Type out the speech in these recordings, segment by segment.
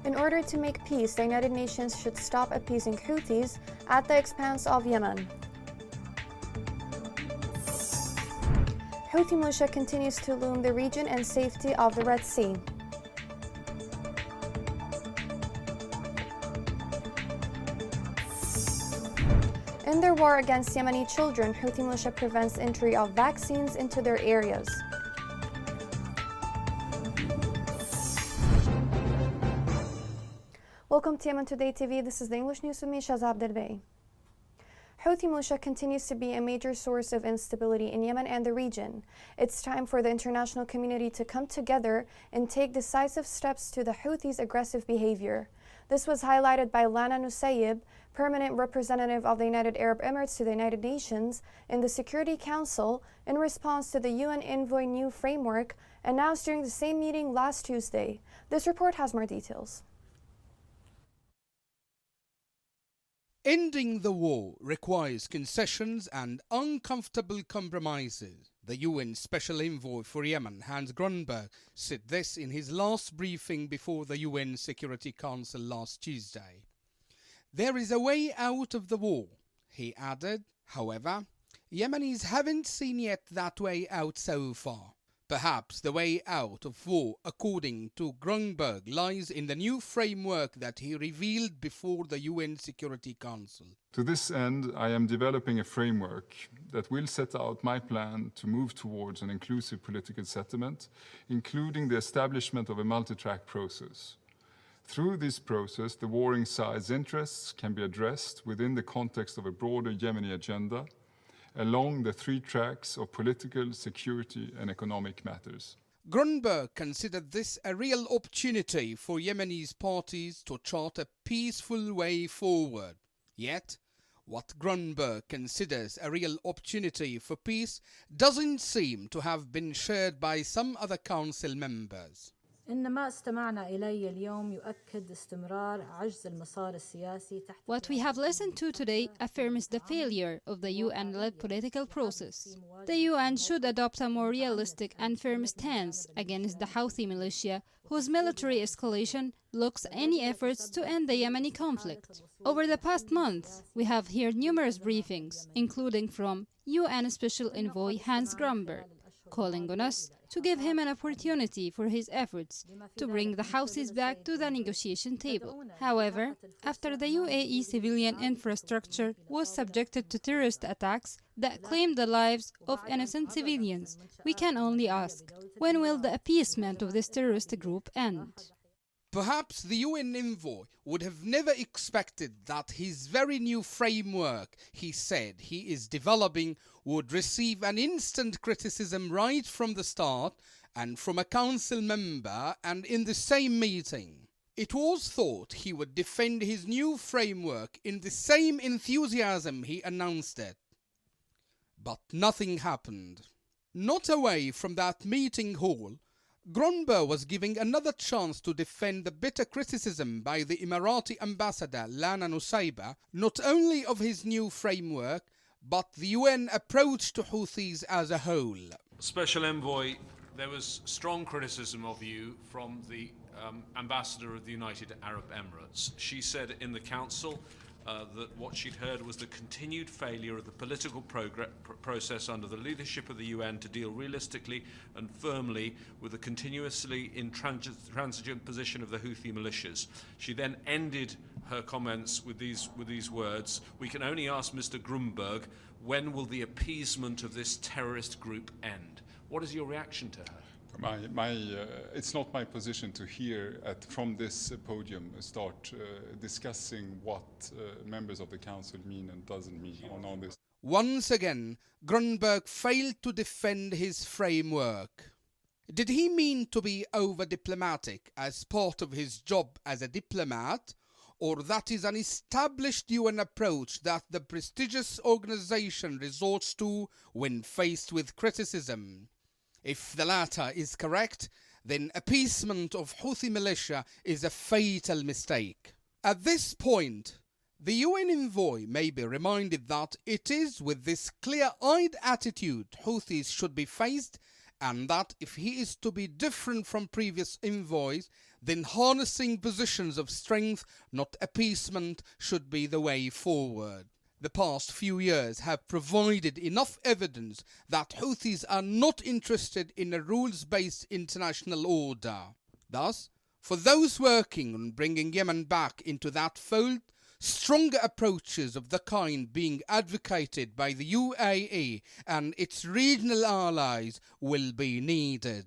In order to make peace, the United Nations should stop appeasing Houthis at the expense of Yemen. Houthi militia continues to loom the region and safety of the Red Sea. In their war against Yemeni children, Houthi militia prevents entry of vaccines into their areas. Welcome to Yemen Today TV. This is the English News with me, Shazab Delbey. Houthi militia continues to be a major source of instability in Yemen and the region. It's time for the international community to come together and take decisive steps to the Houthis' aggressive behavior. This was highlighted by Lana Nusayib, permanent representative of the United Arab Emirates to the United Nations in the Security Council, in response to the UN Envoy new framework announced during the same meeting last Tuesday. This report has more details. Ending the war requires concessions and uncomfortable compromises. The UN Special Envoy for Yemen, Hans Grunberg, said this in his last briefing before the UN Security Council last Tuesday. There is a way out of the war, he added. However, Yemenis haven't seen yet that way out so far. Perhaps the way out of war, according to Grunberg, lies in the new framework that he revealed before the UN Security Council. To this end, I am developing a framework that will set out my plan to move towards an inclusive political settlement, including the establishment of a multi-track process. Through this process, the warring sides' interests can be addressed within the context of a broader Yemeni agenda, along the three tracks of political, security and economic matters. Grunberg considered this a real opportunity for Yemenis parties to chart a peaceful way forward. Yet, what Grunberg considers a real opportunity for peace doesn't seem to have been shared by some other council members. What we have listened to today affirms the failure of the UN-led political process. The UN should adopt a more realistic and firm stance against the Houthi militia, whose military escalation blocks any efforts to end the Yemeni conflict. Over the past month, we have heard numerous briefings, including from UN Special Envoy Hans Grunberg, calling on us to give him an opportunity for his efforts to bring the Houthis back to the negotiation table. However, after the UAE civilian infrastructure was subjected to terrorist attacks that claimed the lives of innocent civilians, we can only ask, when will the appeasement of this terrorist group end? Perhaps the UN envoy would have never expected that his very new framework he said he is developing would receive an instant criticism right from the start and from a council member and in the same meeting. It was thought he would defend his new framework in the same enthusiasm he announced it. But nothing happened. Not away from that meeting hall, Grunberg was giving another chance to defend the bitter criticism by the Emirati ambassador Lana Nusayba, not only of his new framework, but the UN approach to Houthis as a whole. Special Envoy, there was strong criticism of you from the ambassador of the United Arab Emirates. She said in the council that what she'd heard was the continued failure of the political process under the leadership of the UN to deal realistically and firmly with the continuously intransigent position of the Houthi militias. She then ended her comments with these words: "We can only ask Mr. Grunberg, when will the appeasement of this terrorist group end?" What is your reaction to her? It's not my position to hear from this podium start discussing what members of the council mean and doesn't mean on this. Once again, Grunberg failed to defend his framework. Did he mean to be over-diplomatic as part of his job as a diplomat, or that is an established UN approach that the prestigious organization resorts to when faced with criticism? If the latter is correct, then appeasement of Houthi militia is a fatal mistake. At this point, the UN envoy may be reminded that it is with this clear-eyed attitude Houthis should be faced and that if he is to be different from previous envoys, then harnessing positions of strength, not appeasement, should be the way forward. The past few years have provided enough evidence that Houthis are not interested in a rules-based international order. Thus, for those working on bringing Yemen back into that fold, stronger approaches of the kind being advocated by the UAE and its regional allies will be needed.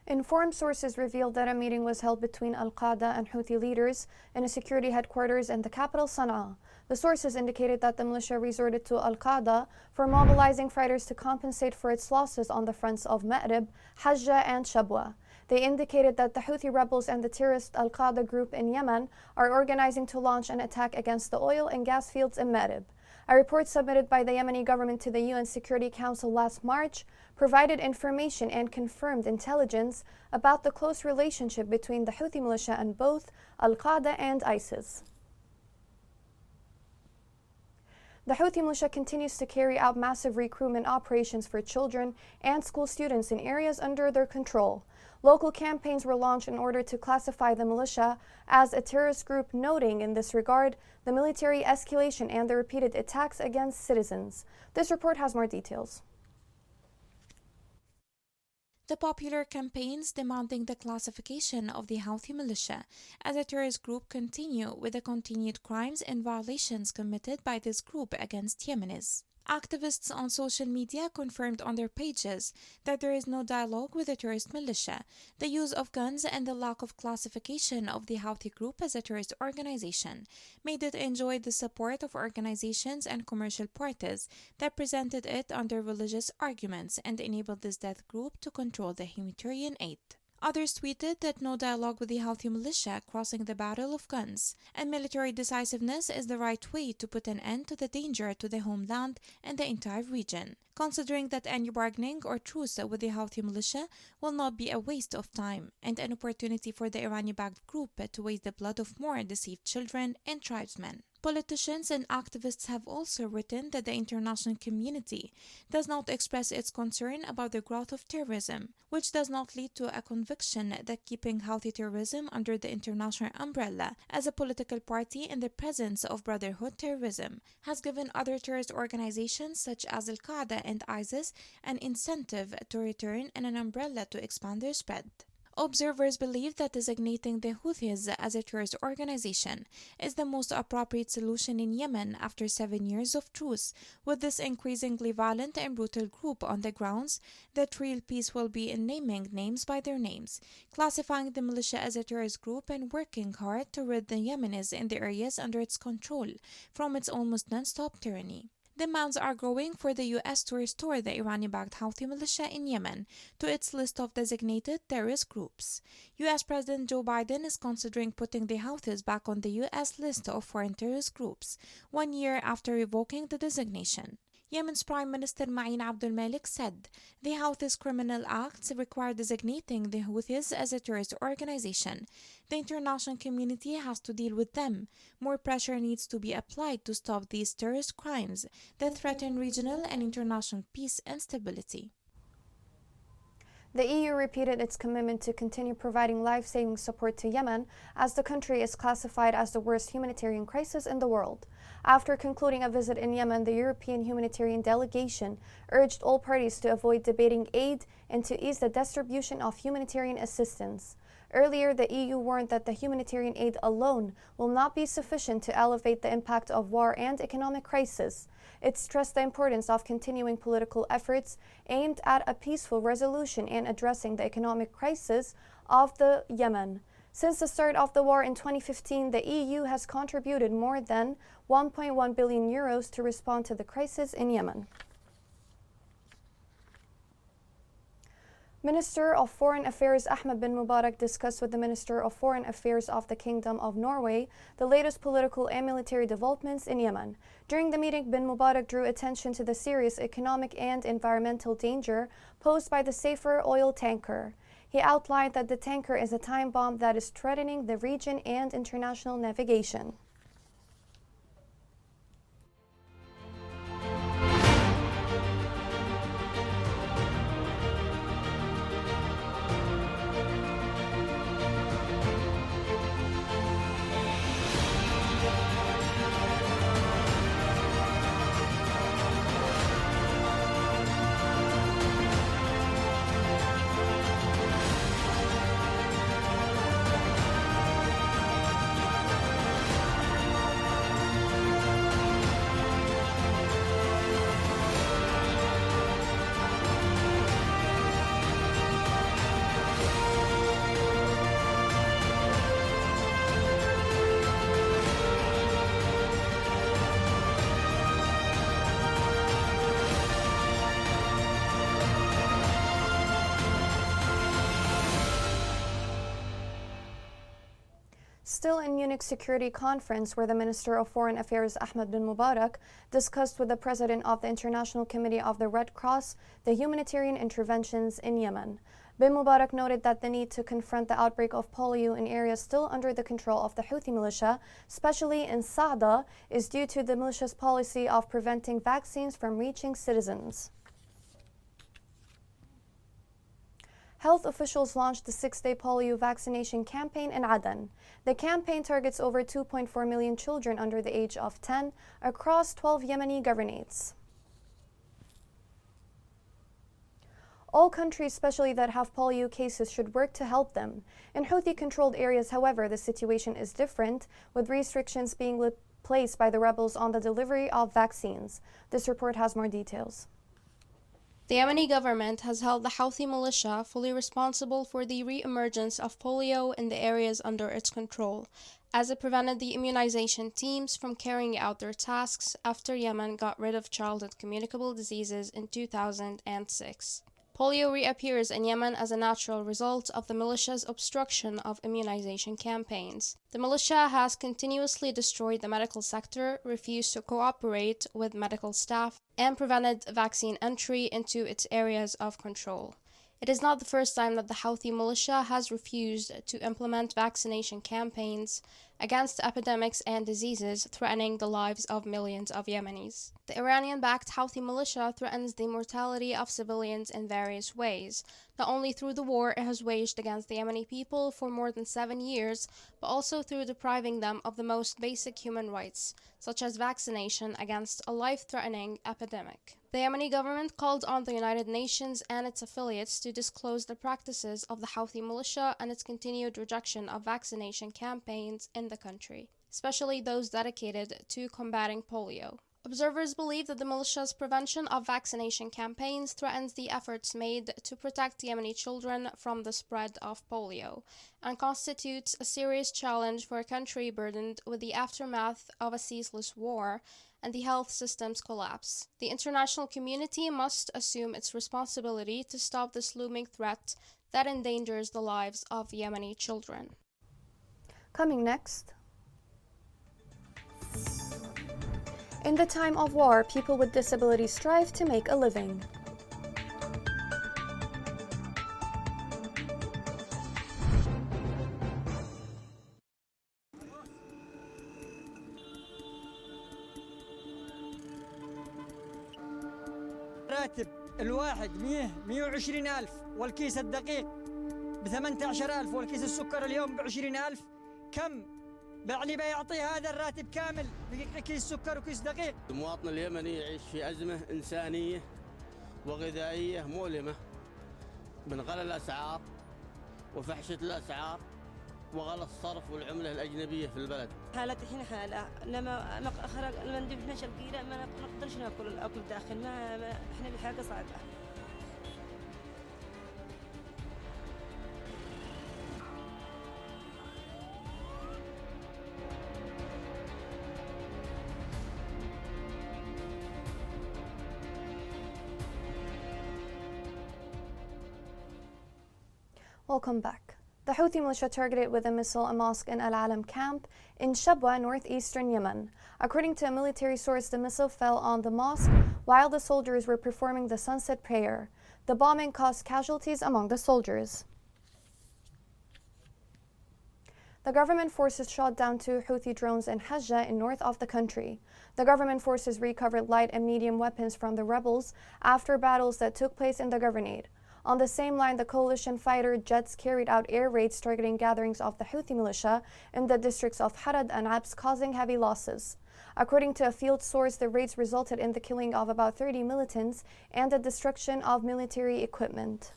Informed sources revealed that a meeting was held between Al-Qaeda and Houthi leaders in a security headquarters in the capital Sana'a. The sources indicated that the militia resorted to Al-Qaeda for mobilizing fighters to compensate for its losses on the fronts of Ma'rib, Hajjah, and Shabwa. They indicated that the Houthi rebels and the terrorist Al-Qaeda group in Yemen are organizing to launch an attack against the oil and gas fields in Ma'rib. A report submitted by the Yemeni government to the UN Security Council last March provided information and confirmed intelligence about the close relationship between the Houthi militia and both Al-Qaeda and ISIS. The Houthi militia continues to carry out massive recruitment operations for children and school students in areas under their control. Local campaigns were launched in order to classify the militia as a terrorist group, noting in this regard the military escalation and the repeated attacks against citizens. This report has more details. The popular campaigns demanding the classification of the Houthi militia as a terrorist group continue with the continued crimes and violations committed by this group against Yemenis. Activists on social media confirmed on their pages that there is no dialogue with the terrorist militia, the use of guns and the lack of classification of the Houthi group as a terrorist organization made it enjoy the support of organizations and commercial parties that presented it under religious arguments and enabled this death group to control the humanitarian aid. Others tweeted that no dialogue with the Houthi militia crossing the battle of guns and military decisiveness is the right way to put an end to the danger to the homeland and the entire region, considering that any bargaining or truce with the Houthi militia will not be a waste of time and an opportunity for the Iranian-backed group to waste the blood of more deceived children and tribesmen. Politicians and activists have also written that the international community does not express its concern about the growth of terrorism, which does not lead to a conviction that keeping Houthi terrorism under the international umbrella as a political party in the presence of Brotherhood terrorism has given other terrorist organizations such as Al-Qaeda and ISIS an incentive to return and an umbrella to expand their spread. Observers believe that designating the Houthis as a terrorist organization is the most appropriate solution in Yemen after 7 years of truce with this increasingly violent and brutal group on the grounds that real peace will be in naming names by their names, classifying the militia as a terrorist group and working hard to rid the Yemenis in the areas under its control from its almost non-stop tyranny. Demands are growing for the U.S. to restore the Iranian-backed Houthi militia in Yemen to its list of designated terrorist groups. U.S. President Joe Biden is considering putting the Houthis back on the U.S. list of foreign terrorist groups 1 year after revoking the designation. Yemen's Prime Minister Ma'in Abdul Malik said the Houthis' criminal acts require designating the Houthis as a terrorist organization. The international community has to deal with them. More pressure needs to be applied to stop these terrorist crimes that threaten regional and international peace and stability. The EU repeated its commitment to continue providing life-saving support to Yemen as the country is classified as the worst humanitarian crisis in the world. After concluding a visit in Yemen, the European humanitarian delegation urged all parties to avoid debating aid and to ease the distribution of humanitarian assistance. Earlier, the EU warned that the humanitarian aid alone will not be sufficient to elevate the impact of war and economic crisis. It stressed the importance of continuing political efforts aimed at a peaceful resolution and addressing the economic crisis of the Yemen. Since the start of the war in 2015, the EU has contributed more than 1.1 billion euros to respond to the crisis in Yemen. Minister of Foreign Affairs Ahmed bin Mubarak discussed with the Minister of Foreign Affairs of the Kingdom of Norway the latest political and military developments in Yemen. During the meeting, bin Mubarak drew attention to the serious economic and environmental danger posed by the Safer oil tanker. He outlined that the tanker is a time bomb that is threatening the region and international navigation. Still in Munich Security Conference, where the Minister of Foreign Affairs Ahmed bin Mubarak discussed with the President of the International Committee of the Red Cross the humanitarian interventions in Yemen. Bin Mubarak noted that the need to confront the outbreak of polio in areas still under the control of the Houthi militia, especially in Saada, is due to the militia's policy of preventing vaccines from reaching citizens. Health officials launched the 6-day polio vaccination campaign in Aden. The campaign targets over 2.4 million children under the age of 10 across 12 Yemeni governorates. All countries, especially that have polio cases, should work to help them. In Houthi-controlled areas, however, the situation is different, with restrictions being placed by the rebels on the delivery of vaccines. This report has more details. The Yemeni government has held the Houthi militia fully responsible for the re-emergence of polio in the areas under its control, as it prevented the immunization teams from carrying out their tasks after Yemen got rid of childhood communicable diseases in 2006. Polio reappears in Yemen as a natural result of the militia's obstruction of immunization campaigns. The militia has continuously destroyed the medical sector, refused to cooperate with medical staff, and prevented vaccine entry into its areas of control. It is not the first time that the Houthi militia has refused to implement vaccination campaigns against epidemics and diseases threatening the lives of millions of Yemenis. The Iranian-backed Houthi militia threatens the mortality of civilians in various ways, not only through the war it has waged against the Yemeni people for more than 7 years, but also through depriving them of the most basic human rights, such as vaccination against a life-threatening epidemic. The Yemeni government called on the United Nations and its affiliates to disclose the practices of the Houthi militia and its continued rejection of vaccination campaigns in the country, especially those dedicated to combating polio. Observers believe that the militia's prevention of vaccination campaigns threatens the efforts made to protect Yemeni children from the spread of polio and constitutes a serious challenge for a country burdened with the aftermath of a ceaseless war and the health system's collapse. The international community must assume its responsibility to stop this looming threat that endangers the lives of Yemeni children. Coming next. In the time of war, people with disabilities strive to make a living. راتب الواحد 120 ألف والكيس الدقيق ب18 ألف والكيس السكر اليوم ب20 ألف. كم يعني بيعطي هذا الراتب كامل كيس سكر وكيس دقيق؟ المواطن اليمني يعيش في أزمة إنسانية وغذائية مؤلمة من غلاء الأسعار وفحشة الأسعار وغلاء الصرف والعملة الأجنبية في البلد. حالتي الحين حالة لما ندب 12 كيلو ما نقدرش ناكل الأكل داخل ما احنا بحاجة صعبة. Welcome back. The Houthi militia targeted with a missile a mosque in Al-Alam camp in Shabwa, northeastern Yemen. According to a military source, the missile fell on the mosque while the soldiers were performing the sunset prayer. The bombing caused casualties among the soldiers. The government forces shot down 2 Houthi drones in Hajjah in north of the country. The government forces recovered light and medium weapons from the rebels after battles that took place in the governorate. On the same line, the coalition fighter jets carried out air raids targeting gatherings of the Houthi militia in the districts of Harad and Abs, causing heavy losses. According to a field source, the raids resulted in the killing of about 30 militants and the destruction of military equipment.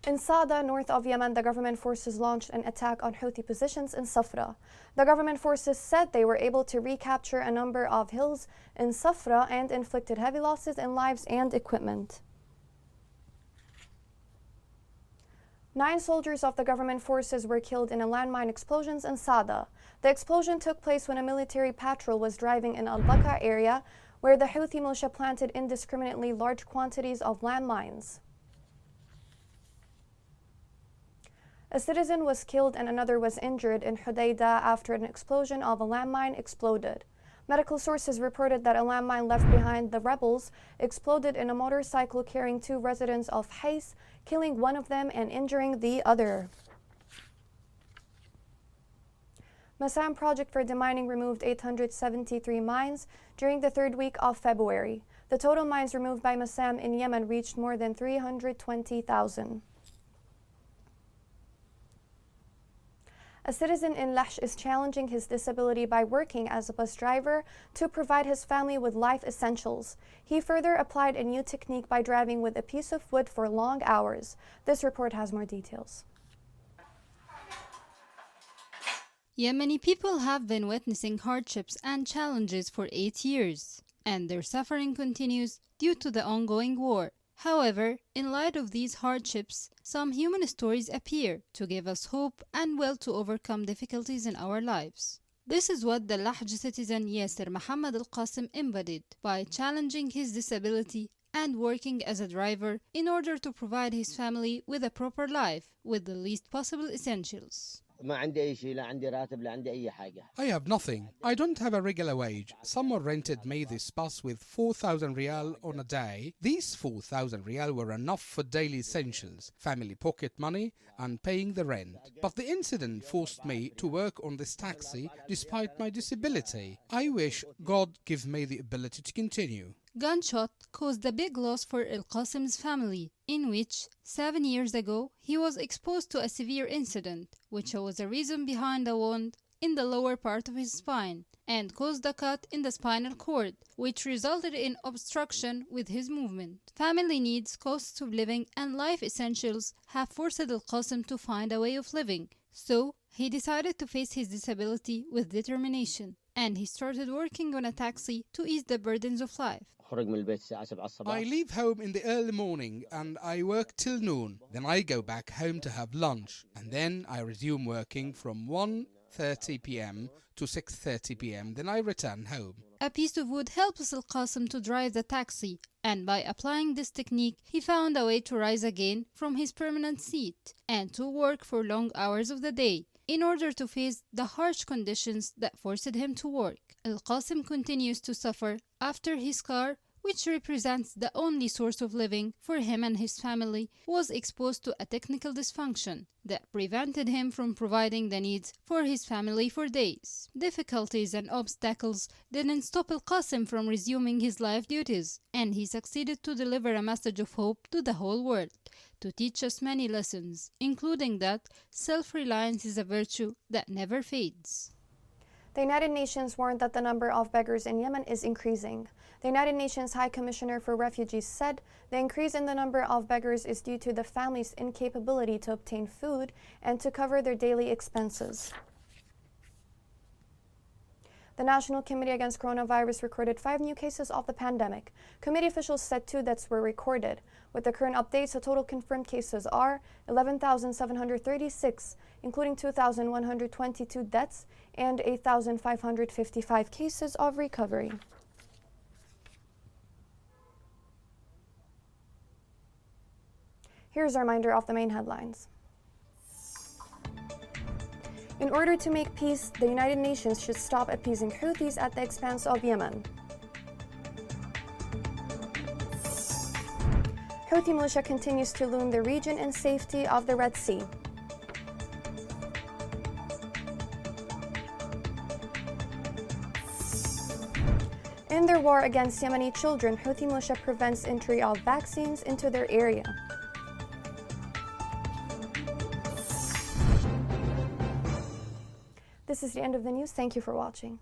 In Saada, north of Yemen, the government forces launched an attack on Houthi positions in Safra. The government forces said they were able to recapture a number of hills in Safra and inflicted heavy losses in lives and equipment. 9 soldiers of the government forces were killed in a landmine explosions in Saada. The explosion took place when a military patrol was driving in Al-Baqa area, where the Houthi militia planted indiscriminately large quantities of landmines. A citizen was killed and another was injured in Hudaydah after an explosion of a landmine exploded. Medical sources reported that a landmine left behind the rebels exploded in a motorcycle carrying 2 residents of Hais, killing one of them and injuring the other. Massam project for demining removed 873 mines during the 3rd week of February. The total mines removed by Massam in Yemen reached more than 320,000. A citizen in Lahj is challenging his disability by working as a bus driver to provide his family with life essentials. He further applied a new technique by driving with a piece of wood for long hours. This report has more details. Yemeni people have been witnessing hardships and challenges for 8 years, and their suffering continues due to the ongoing war. However, in light of these hardships, some human stories appear to give us hope and will to overcome difficulties in our lives. This is what the Lahj citizen Yasser Muhammad Al-Qasim embodied by challenging his disability and working as a driver in order to provide his family with a proper life with the least possible essentials. I have nothing. I don't have a regular wage. Someone rented me this bus with 4,000 riyal on a day. These 4,000 riyal were enough for daily essentials, family pocket money, and paying the rent. But the incident forced me to work on this taxi despite my disability. I wish God give me the ability to continue. Gunshot caused a big loss for Al-Qasim's family, in which 7 years ago he was exposed to a severe incident, which was a reason behind a wound in the lower part of his spine and caused a cut in the spinal cord, which resulted in obstruction with his movement. Family needs, costs of living, and life essentials have forced Al-Qasim to find a way of living. So he decided to face his disability with determination, and he started working on a taxi to ease the burdens of life. I leave home in the early morning and I work till noon. Then I go back home to have lunch, and then I resume working from 1:30 p.m. to 6:30 p.m. Then I return home. A piece of wood helps Al-Qasim to drive the taxi, and by applying this technique, he found a way to rise again from his permanent seat and to work for long hours of the day in order to face the harsh conditions that forced him to work. Al-Qasim continues to suffer after his car, which represents the only source of living for him and his family, was exposed to a technical dysfunction that prevented him from providing the needs for his family for days. Difficulties and obstacles didn't stop Al-Qasim from resuming his life duties, and he succeeded to deliver a message of hope to the whole world, to teach us many lessons, including that self-reliance is a virtue that never fades. The United Nations warned that the number of beggars in Yemen is increasing. The United Nations High Commissioner for Refugees said the increase in the number of beggars is due to the families' incapability to obtain food and to cover their daily expenses. The National Committee Against Coronavirus recorded 5 new cases of the pandemic. Committee officials said 2 deaths were recorded. With the current updates, the total confirmed cases are 11,736, including 2,122 deaths and 8,555 cases of recovery. Here's a reminder of the main headlines. In order to make peace, the United Nations should stop appeasing Houthis at the expense of Yemen. Houthi militia continues to loom the region and safety of the Red Sea. In their war against Yemeni children, Houthi militia prevents entry of vaccines into their area. This is the end of the news. Thank you for watching.